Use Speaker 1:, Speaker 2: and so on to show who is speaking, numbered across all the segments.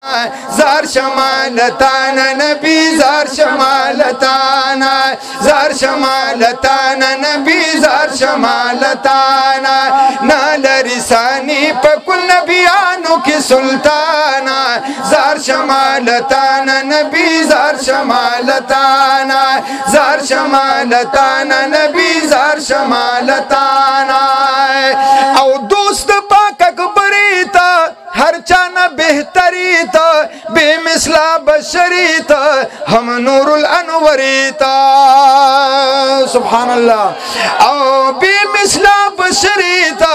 Speaker 1: زار شمالتانا نبی زار شمالتانا زار شمالتانا نبی زار شمالتانا نال رسانی پکل نبیانو کی سلطانا زار شمالتانا نبی زار شمالتانا زار شمالتانا نبی زار شمالتانا او دوست پاک اکبریتا ہر چانا بہتری تا بے مثلا بشری تا ہم نور الانوری تا سبحان اللہ او بے مثلا بشری تا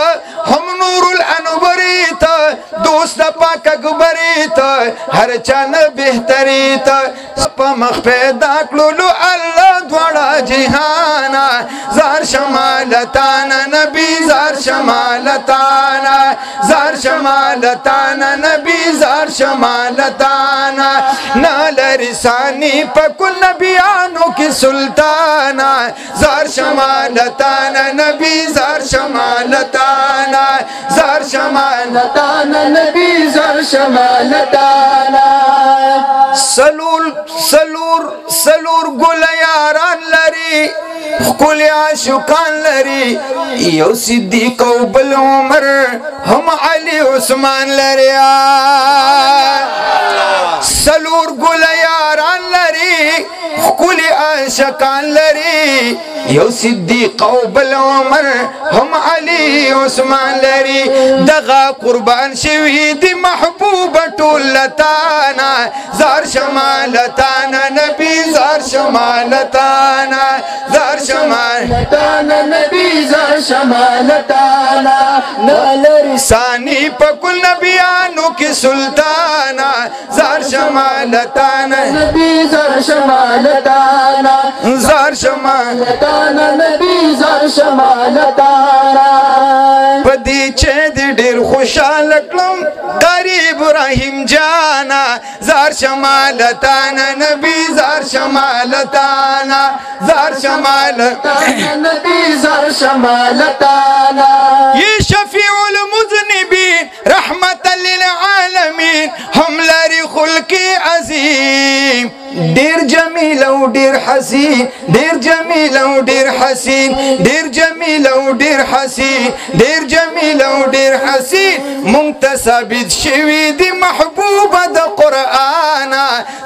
Speaker 1: ہم نور الانوری تا دوست پاک اکبری تا ہر چانا بہتری تا سپا مخ پیدا کلولو اللہ دوڑا جہانا زار شمالتانا نبی زار شمالتانا زار شمالتانا نبی زار شمالتانا نال رسانی پکل نبیانو کی سلطانا زار شمالتانا نبی زار شمالتانا زار شمالتانا نبی زار شمالتانا سلور گل یاران لری کل عاشقان لری یو صدیق و بل عمر ہم علی عثمان لری سلور گل یاران لری کل عاشقان لری یو صدیق و بل عمر ہم علی عثمان لری دغا قربان شوی دی محبوب طولتانا زار شمالتانا نبی زار شمالتانا زار شمالتانا نبی زار شمالتانا نال رسانی پکل نبیانو کی سلطانا زار شمالتانا نبی زار شمالتانا زار شمالتانا نبی زار شمالتانا پدی چید ڈیر خوشحال کلم قاری ابراہیم جانا زار شمالتانا نبی زار شمالتانا زار شمالتانا نبی زار شمالتانا یہ شفیع المذنبین رحمت للعالمین ہم لاری خلق عظیم دیر جمیل و دیر حسین دیر جمیل و دیر حسین دیر جمیل و دیر حسین دیر جمیل و دیر حسین منتصبت شوی دی محبوب دا قرآن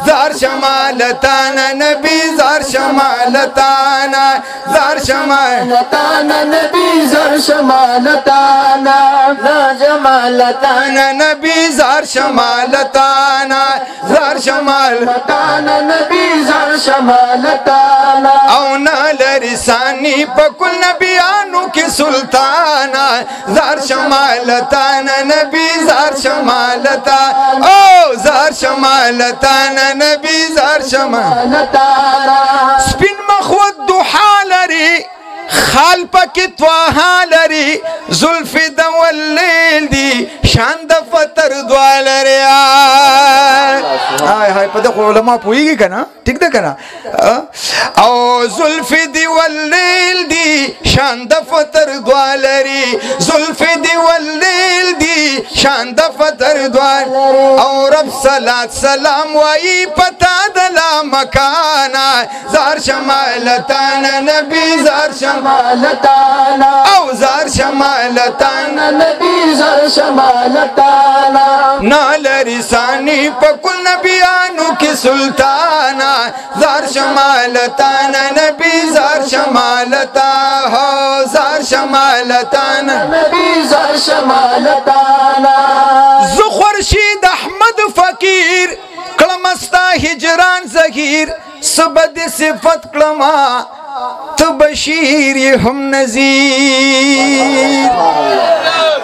Speaker 1: زار شمالتانا نبی زار شمالتانا زار شمالتانا نبی زار شمالتانا زار شمالتانا نبی زار شمالتانا زار شمالتانا نبی زار شمالتانا او نال رسانی پکل نبیانو کی سلطانا زار شمالتانا نبی زار شمالتانا او زار شمالتانا نبی زار شمالتانا سپین مخود دوحا لری خال پاکی تواها لری زلف واللیل دی شاند فتر دوال ریا ہائے ہائے پتہ کو علماء پوئی گی کنا ٹھیک دے کنا او زلف دی واللیل دی شاند فتر دوال ری زلف دی واللیل دی شاند فتر دوال او رب صلاة سلام وائی پتا دلا مکانا زار شمالتانا نبی زار شمالتانا او زار شمالتانا نبی زار شمالتانا نال رسانی پکل نبیانو کی سلطانا زار شمالتانا نبی زار شمالتانا زار شمالتانا نبی زار شمالتانا زخورشید احمد فقیر کلمستا ہجران زہیر سبد صفت کلمہ تو بشیر ہم نذیر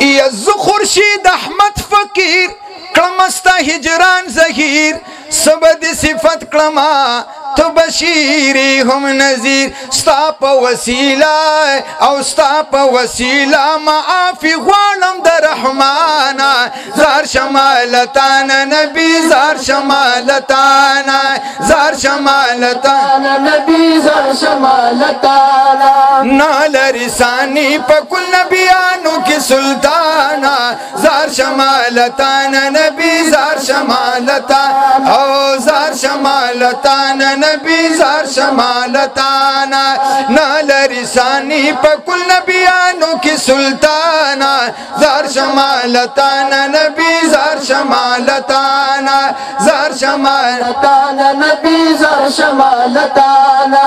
Speaker 1: یز خورشید احمد فقیر کلمستا ہجران زہیر سبد صفت کلمہ تو بشیری هم نذیر ستا په وسیله او ستا په وسیله معافي غواړم د رحمانه زار شمالتانه نبی زار شمالتانه زار شمالتانه نبی زار شمالتانه نال رسانی په کل نبیانو کې سلطانه زار شمالتانه نبی زار شمالتانه او زار شمالتانه نبی زار شمالتانه نال رسانی په کل نبیانو کې سلطانه زار شمالتانه نبی زار شمالتانه زار شمالتانه نبی زار شمالتانه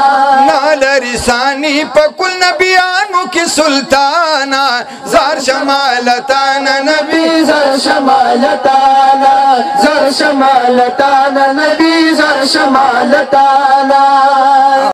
Speaker 1: نال رسانی په کل نبیانو کې سلطانه زار شمالتانه نبی زار شمالتانه زار شمالتانه نبی زار شمالتانه